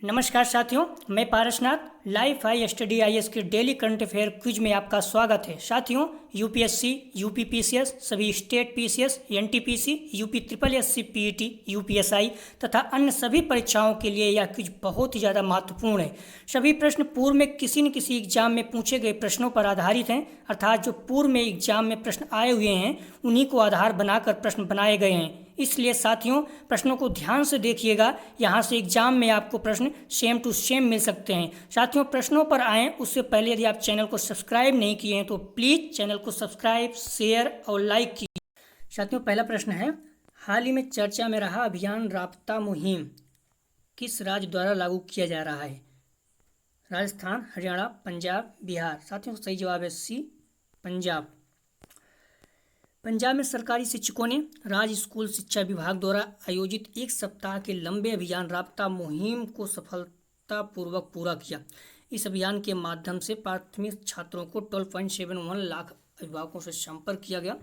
नमस्कार साथियों, मैं Parasnath life I study IAS के डेली करंट अफेयर क्विज में आपका स्वागत है। साथियों, यूपीएससी, यूपी पीसीएस, सभी state PCS, NTPC, UP triple SC PET, UPSI तथा अन्य सभी परीक्षाओं के लिए यह क्विज बहुत ही ज़्यादा महत्वपूर्ण है। सभी प्रश्न पूर्व में किसी न किसी एग्जाम में पूछे गए प्रश्नों पर आधारित हैं, अर्थात जो पूर्व में एग्जाम में प्रश्न आए हुए हैं उन्हीं को आधार बनाकर प्रश्न बनाए गए हैं। इसलिए साथियों, प्रश्नों को ध्यान से देखिएगा, यहाँ से एग्जाम में आपको प्रश्न सेम टू सेम मिल सकते हैं। साथियों, प्रश्नों पर आएँ उससे पहले यदि आप चैनल को सब्सक्राइब नहीं किए हैं तो प्लीज़ चैनल को सब्सक्राइब, शेयर और लाइक कीजिए। साथियों, पहला प्रश्न है, हाल ही में चर्चा में रहा अभियान राबता मुहिम किस राज्य द्वारा लागू किया जा रहा है? राजस्थान, हरियाणा, पंजाब, बिहार। साथियों, सही जवाब है सी, पंजाब। पंजाब में सरकारी शिक्षकों ने राज्य स्कूल शिक्षा विभाग द्वारा आयोजित एक सप्ताह के लंबे अभियान राबता मुहिम को सफलतापूर्वक पूरा किया। इस अभियान के माध्यम से प्राथमिक छात्रों को 12.71 लाख अभिभावकों से संपर्क किया गया।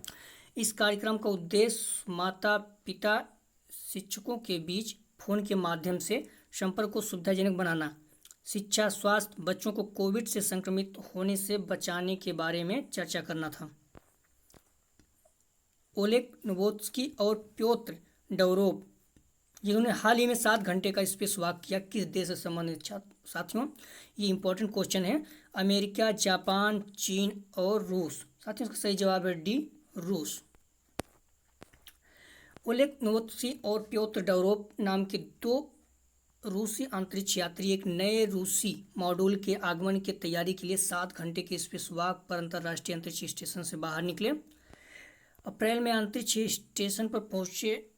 इस कार्यक्रम का उद्देश्य माता पिता शिक्षकों के बीच फोन के माध्यम से संपर्क को सुविधाजनक बनाना, शिक्षा, स्वास्थ्य, बच्चों को कोविड से संक्रमित होने से बचाने के बारे में चर्चा करना था। ओलेग नोवोत्स्की और प्योत्र डवरोव जिन्होंने हाल ही में 7 घंटे का स्पेस वॉक किया, किस देश से संबंधित? साथियों, ये इंपॉर्टेंट क्वेश्चन है। अमेरिका, जापान, चीन और रूस। साथियों, इसका सही जवाब है डी, रूस। ओलेग नोवोत्स्की और प्योत्र डवरोव नाम के 2 रूसी अंतरिक्ष यात्री एक नए रूसी मॉड्यूल के आगमन की तैयारी के लिए 7 घंटे के स्पेस वॉक पर अंतर्राष्ट्रीय अंतरिक्ष स्टेशन से बाहर निकले। अप्रैल में अंतरिक्ष स्टेशन पर पहुंचे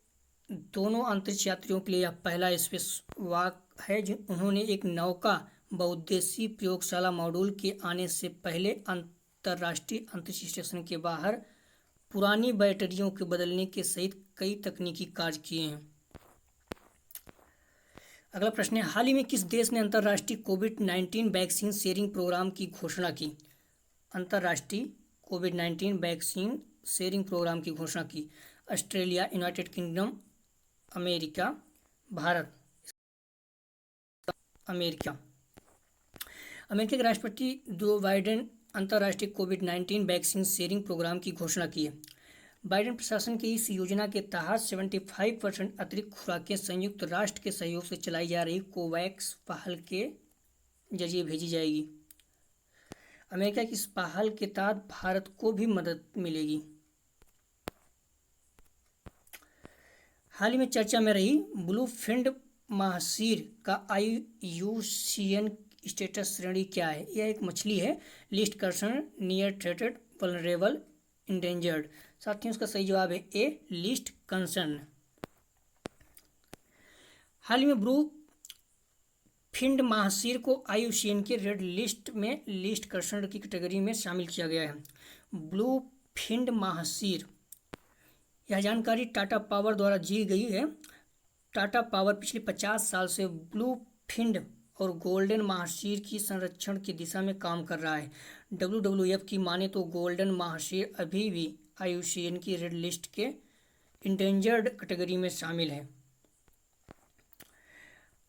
दोनों अंतरिक्ष यात्रियों के लिए यह पहला स्पेस वॉक है। उन्होंने एक नौका बहुउद्देशीय प्रयोगशाला मॉड्यूल के आने से पहले अंतर्राष्ट्रीय अंतरिक्ष स्टेशन के बाहर पुरानी बैटरियों के बदलने के सहित कई तकनीकी कार्य किए हैं। अगला प्रश्न है, हाल ही में किस देश ने अंतर्राष्ट्रीय कोविड-19 वैक्सीन शेयरिंग प्रोग्राम की घोषणा की? अंतर्राष्ट्रीय कोविड-19 वैक्सीन शेयरिंग प्रोग्राम की घोषणा की। Australia, United kingdom, America, Bharat. America के राष्ट्रपति जो बाइडेन अंतर्राष्ट्रीय कोविड-19 वैक्सीन शेयरिंग प्रोग्राम की घोषणा की है। बाइडेन प्रशासन की इस योजना के तहत 75% अतिरिक्त खुराकें संयुक्त राष्ट्र के सहयोग से चलाई जा रही कोवैक्स पहल के जरिए भेजी जाएगी। अमेरिका की इस पहल के तहत भारत को भी मदद मिलेगी। हाल ही में चर्चा में रही ब्लूफिंड महासीर का IUCN स्टेटस श्रेणी क्या है? यह एक मछली है। List concern, near threatened, vulnerable, endangered. साथियों, इसका सही जवाब है ए, लिस्ट कंसर्न। हाल ही में ब्लूफिंड महासीर को IUCN के रेड लिस्ट में लिस्ट कंसर्न की कैटेगरी में शामिल किया गया है। ब्लूफिंड महासीर, यह जानकारी टाटा पावर द्वारा दी गई है। टाटा पावर पिछले 50 साल से ब्लूफिंड और गोल्डन महासीर की संरक्षण की दिशा में काम कर रहा है। WWF की माने तो गोल्डन महासीर अभी भी IUCN की रेड लिस्ट के इंडेंजर्ड कैटेगरी में शामिल है।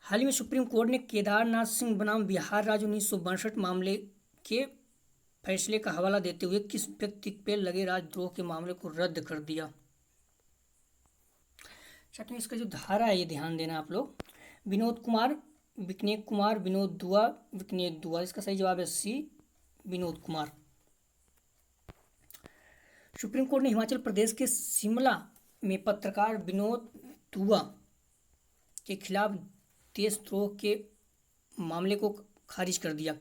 हाल ही में सुप्रीम कोर्ट ने केदारनाथ सिंह बनाम बिहार राज्य 1962 मामले के फैसले का हवाला देते हुए किस व्यक्ति पर लगे राजद्रोह के मामले को रद्द कर दिया? साथियों, इसका जो धारा है ये ध्यान देना आप लोग। विनोद कुमार, विकनेक कुमार, विनोद दुआ, विकनेक दुआ। इसका सही जवाब है सी, विनोद कुमार। सुप्रीम कोर्ट ने हिमाचल प्रदेश के शिमला में पत्रकार विनोद दुआ के खिलाफ देशद्रोह के मामले को खारिज कर दिया।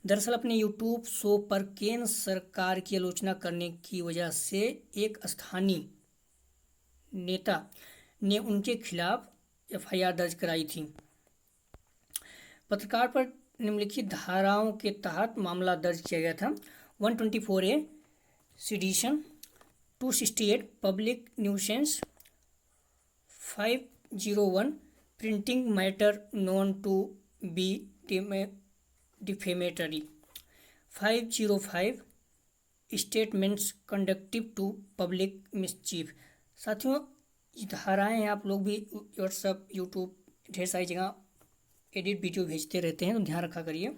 दरअसल अपने यूट्यूब शो पर केंद्र सरकार की आलोचना करने की वजह से एक स्थानीय नेता ने उनके खिलाफ FIR दर्ज कराई थी। पत्रकार पर निम्नलिखित धाराओं के तहत मामला दर्ज किया गया था। 124A sedition, 268 public nuisance, 501 printing matter known to be defamatory, 505 statements conductive to public mischief. साथियों, ये धाराएँ आप लोग भी व्हाट्सएप, यूट्यूब, ढेर सारी जगह एडिट वीडियो भेजते रहते हैं, तो ध्यान रखा करिए।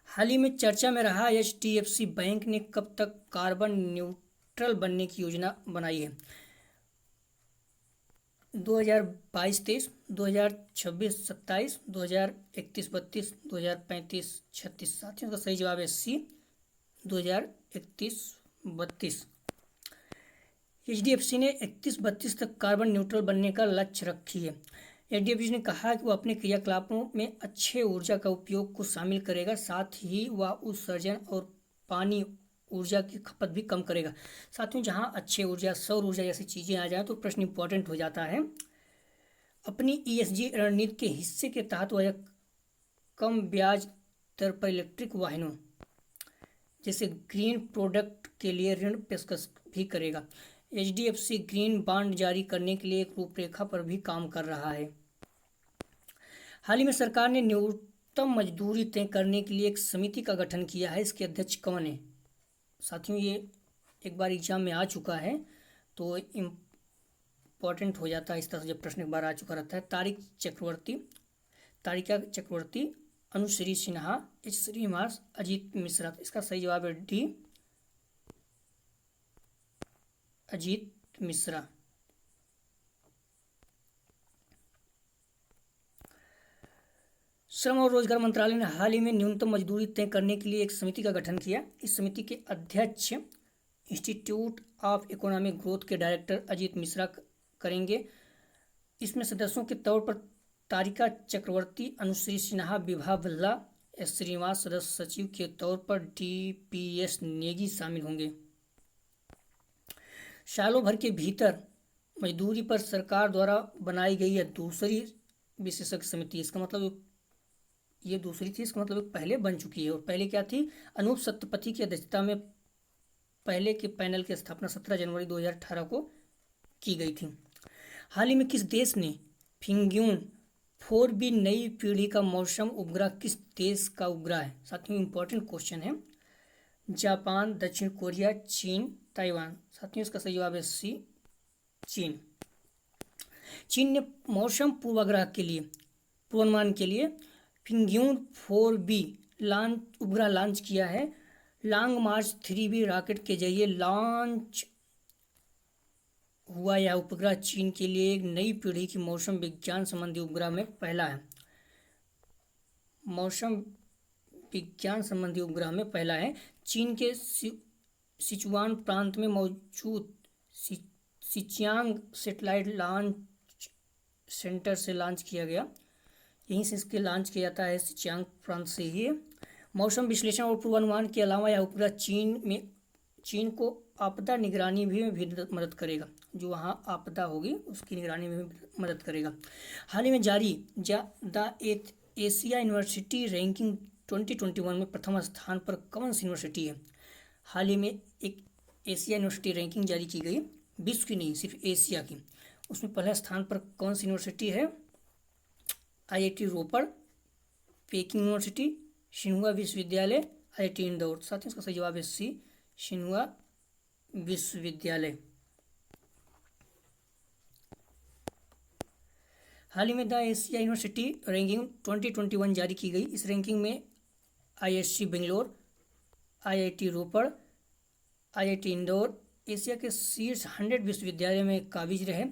हाल ही में चर्चा में रहा HDFC बैंक ने कब तक कार्बन न्यूट्रल बनने की योजना बनाई है? 2022-23, 2026-27, 2031-32, 2035-36। साथियों का सही जवाब है सी, 2031-32। HDFC ने 31-32 तक कार्बन न्यूट्रल बनने का लक्ष्य रखी है। HDFC ने कहा कि वह अपने क्रियाकलापों में अक्षय ऊर्जा का उपयोग को शामिल करेगा, साथ ही वह उत्सर्जन और पानी ऊर्जा की खपत भी कम करेगा। साथियों, जहां अक्षय ऊर्जा, सौर ऊर्जा जैसी चीज़ें आ जाएं तो प्रश्न इंपॉर्टेंट हो जाता है। अपनी ESG रणनीति के हिस्से के तहत वह कम ब्याज दर पर इलेक्ट्रिक वाहनों जैसे ग्रीन प्रोडक्ट के लिए ऋण पेशकश भी करेगा। HDFC ग्रीन बॉन्ड जारी करने के लिए एक रूपरेखा पर भी काम कर रहा है। हाल ही में सरकार ने न्यूनतम मजदूरी तय करने के लिए एक समिति का गठन किया है। इसके अध्यक्ष कौन है? साथियों, ये एक बार एग्जाम में आ चुका है, तो इम्पोर्टेंट हो जाता है इस तरह से जब प्रश्न एक बार आ चुका रहता है। तारिका चक्रवर्ती, अनुश्री सिन्हा, H श्रीनिवास, अजीत मिश्रा। इसका सही जवाब है डी, अजीत मिश्रा। श्रम और रोजगार मंत्रालय ने हाल ही में न्यूनतम मजदूरी तय करने के लिए एक समिति का गठन किया। इस समिति के अध्यक्ष इंस्टीट्यूट ऑफ इकोनॉमिक ग्रोथ के डायरेक्टर अजीत मिश्रा करेंगे। इसमें सदस्यों के तौर पर तारिका चक्रवर्ती, अनुश्री सिन्हा, विभा भल्ला, H श्रीनिवास, सदस्य सचिव के तौर पर DPS नेगी शामिल होंगे। सालों भर के भीतर मजदूरी पर सरकार द्वारा बनाई गई है दूसरी विशेषज्ञ समिति। इसका मतलब ये दूसरी थी, इसका मतलब पहले बन चुकी है। और पहले क्या थी? अनूप सत्यपथी की अध्यक्षता में पहले के पैनल की स्थापना 17 जनवरी 2018 को की गई थी। हाल ही में किस देश ने फिंग्यून 4B नई पीढ़ी का मौसम उपग्रह किस देश का उपग्रह है? साथियों, इंपॉर्टेंट क्वेश्चन है। जापान, दक्षिण कोरिया, चीन, ताइवान। साथियों, इसका सही जवाब है सी, चीन। चीन ने मौसम पूर्वानुमान के लिए फिंग्यून 4B उपग्रह लॉन्च किया है। लॉन्ग मार्च 3B रॉकेट के जरिए लॉन्च हुआ यह उपग्रह चीन के लिए एक नई पीढ़ी की मौसम विज्ञान संबंधी उपग्रह में पहला है। मौसम विज्ञान संबंधी उपग्रह में पहला है। चीन के सिचुआन प्रांत में मौजूद सिचियांग सैटेलाइट लॉन्च सेंटर से लॉन्च किया गया। यहीं से इसके लॉन्च किया जाता है, सिचियांग प्रांत से ही। मौसम विश्लेषण और पूर्वानुमान के अलावा यह उपग्रह चीन को आपदा निगरानी भी मदद करेगा। जो वहाँ आपदा होगी उसकी निगरानी में भी मदद करेगा। हाल ही में जारी द एशिया यूनिवर्सिटी रैंकिंग 2021 में प्रथम स्थान पर कौन सी यूनिवर्सिटी है? हाल ही में एक एशिया यूनिवर्सिटी रैंकिंग जारी की गई, विश्व की नहीं, सिर्फ एशिया की। उसमें पहले स्थान पर कौन सी यूनिवर्सिटी है? IIT रोपड़, पेकिंग यूनिवर्सिटी, शिन्हुआ विश्वविद्यालय, IIT इंदौर। साथ ही इसका सही जवाब है सी, शिन्हुआ विश्वविद्यालय। हाल ही में द एशिया यूनिवर्सिटी रैंकिंग 2021 जारी की गई। इस रैंकिंग में ISC बेंगलोर, IIT रोपड़, IIT इंदौर एशिया के शीर्ष 100 विश्वविद्यालय में काबिज रहे।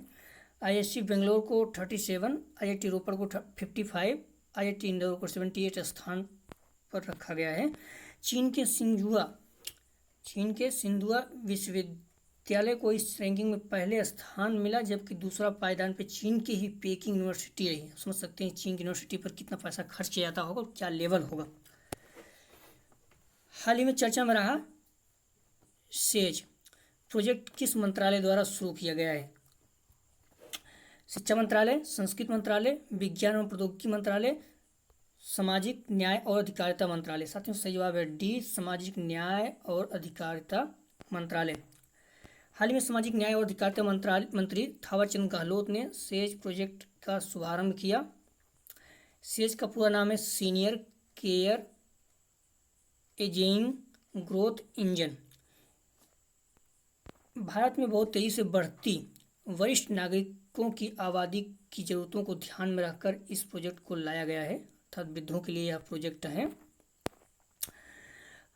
ISC बेंगलोर को 37, IIT रोपड़ को 55, IIT इंदौर को 78 स्थान पर रखा गया है। चीन के सिंधुआ विश्वविद्यालय को इस रैंकिंग में पहले स्थान मिला, जबकि दूसरा पायदान पे चीन की ही पेकिंग यूनिवर्सिटी रही। समझ सकते हैं चीन की यूनिवर्सिटी पर कितना पैसा खर्च किया जाता होगा और क्या लेवल होगा। हाल ही में चर्चा में रहा सेज प्रोजेक्ट किस मंत्रालय द्वारा शुरू किया गया है? शिक्षा मंत्रालय, संस्कृति मंत्रालय, विज्ञान एवं प्रौद्योगिकी मंत्रालय, सामाजिक न्याय और अधिकारिता मंत्रालय। साथियों, सही जवाब है डी, सामाजिक न्याय और अधिकारिता मंत्रालय। हाल ही में सामाजिक न्याय और अधिकारिता मंत्री थावरचंद गहलोत ने सेज प्रोजेक्ट का शुभारंभ किया। सेज का पूरा नाम है senior care ageing growth engine. Bharat में बहुत तेजी से बढ़ती वरिष्ठ नागरिकों की आबादी की ज़रूरतों को ध्यान में रखकर इस प्रोजेक्ट को लाया गया है, अर्थात वृद्धों के लिए यह प्रोजेक्ट है।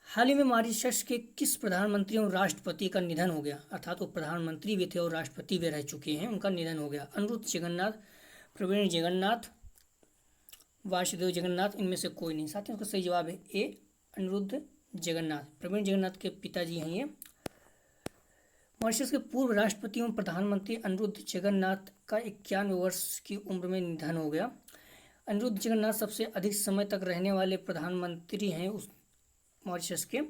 हाल ही में मॉरिशस के किस प्रधानमंत्री और राष्ट्रपति का निधन हो गया, अर्थात वो प्रधानमंत्री भी थे और राष्ट्रपति भी रह चुके हैं, उनका निधन हो गया। अनिरुद्ध जगन्नाथ, प्रवीण जगन्नाथ, वासुदेव जगन्नाथ, इनमें से कोई नहीं। साथियों उसका सही जवाब है ए, अनिरुद्ध जगन्नाथ। प्रवीण जगन्नाथ के पिताजी हैं ये। मॉरिशस के पूर्व राष्ट्रपति एवं प्रधानमंत्री अनिरुद्ध जगन्नाथ का 91 वर्ष की उम्र में निधन हो गया। अनिरुद्ध जगन्नाथ सबसे अधिक समय तक रहने वाले प्रधानमंत्री हैं उस मॉरिशस के।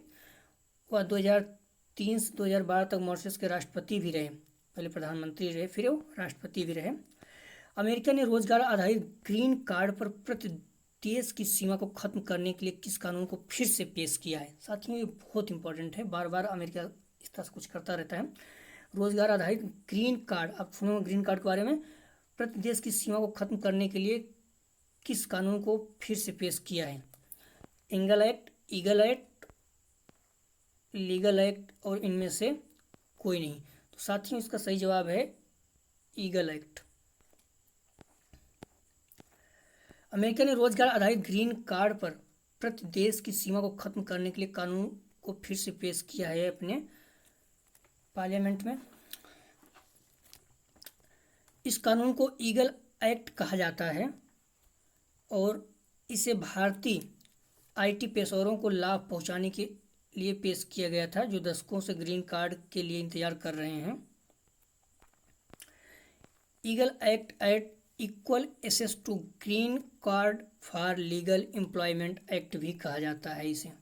वह 2003 से 2012 तक मॉरिशस के राष्ट्रपति भी रहे, पहले प्रधानमंत्री रहे फिर वो राष्ट्रपति भी रहे। अमेरिका ने रोजगार आधारित ग्रीन कार्ड पर प्रतिदेश की सीमा को खत्म करने के लिए किस कानून को फिर से पेश किया है। साथियों ये बहुत इंपॉर्टेंट है, बार बार अमेरिका इस तरह से कुछ करता रहता है। रोजगार आधारित ग्रीन कार्ड, आप सुनो ग्रीन कार्ड के बारे में, प्रतिदेश की सीमा को खत्म करने के लिए किस कानून को फिर से पेश किया है। Angle act, eagle act, legal act और इनमें से कोई नहीं। तो साथियों इसका सही जवाब है ईगल एक्ट। अमेरिका ने रोजगार आधारित ग्रीन कार्ड पर प्रतिदेश की सीमा को खत्म करने के लिए कानून को फिर से पेश किया है अपने पार्लियामेंट में। इस कानून को ईगल एक्ट कहा जाता है और इसे भारतीय आईटी पेशेवरों को लाभ पहुंचाने के लिए पेश किया गया था, जो दशकों से ग्रीन कार्ड के लिए इंतजार कर रहे हैं। EAGLE act at equal access to green card for legal employment act भी कहा जाता है इसे।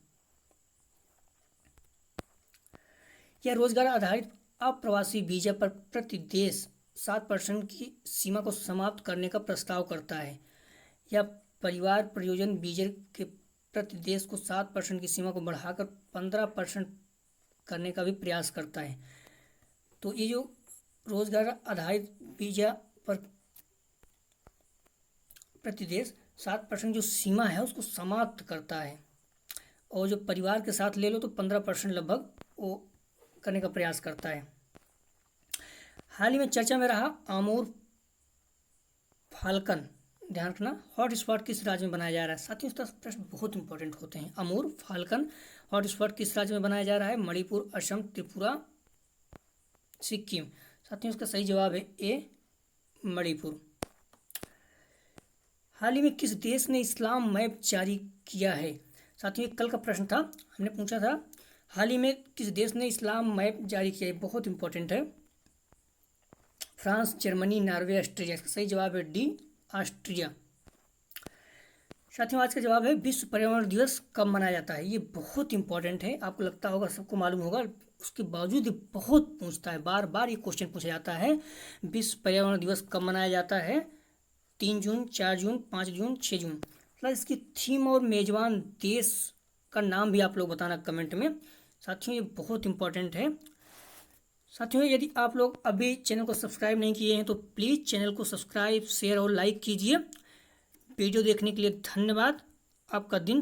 यह रोजगार आधारित अप्रवासी वीजा पर प्रतिदेश 7% की सीमा को समाप्त करने का प्रस्ताव करता है। यह परिवार प्रयोजन वीजा के प्रतिदेश को 7% की सीमा को बढ़ाकर 15% करने का भी प्रयास करता है। तो ये जो रोजगार आधारित वीजा पर प्रतिदेश 7% जो सीमा है उसको समाप्त करता है, और जो परिवार के साथ ले लो तो 15% लगभग वो करने का प्रयास करता है। हाल ही में चर्चा में रहा अमूर फाल्कन, ध्यान रखना, हॉट स्पॉट किस राज्य में बनाया जा रहा है। साथियों इसका प्रश्न बहुत इंपॉर्टेंट होते हैं। अमूर फाल्कन हॉट स्पॉट किस राज्य में बनाया जा रहा है। मणिपुर, असम, त्रिपुरा, सिक्किम। साथियों इसका सही जवाब है ए, मणिपुर। हाल ही में किस देश ने इस्लाम मैप जारी किया है। साथियों कल का प्रश्न था, हमने पूछा था हाल ही में किस देश ने इस्लाम मैप जारी किया है, बहुत इंपॉर्टेंट है। France, Germany, Norway, Australia. इसका सही जवाब है डी, ऑस्ट्रिया। साथियों आज का जवाब है विश्व पर्यावरण दिवस कब मनाया जाता है। ये बहुत इंपॉर्टेंट है, आपको लगता होगा सबको मालूम होगा, उसके बावजूद ये बहुत पूछता है, बार बार ये क्वेश्चन पूछा जाता है। विश्व पर्यावरण दिवस कब मनाया जाता है। 3 जून, 4 जून, 5 जून, 6 जून। मतलब इसकी थीम और मेजबान देश का नाम भी आप लोग बताना कमेंट में। साथियों ये बहुत इंपॉर्टेंट है। साथियों यदि आप लोग अभी चैनल को सब्सक्राइब नहीं किए हैं तो प्लीज़ चैनल को सब्सक्राइब, शेयर और लाइक कीजिए। वीडियो देखने के लिए धन्यवाद। आपका दिन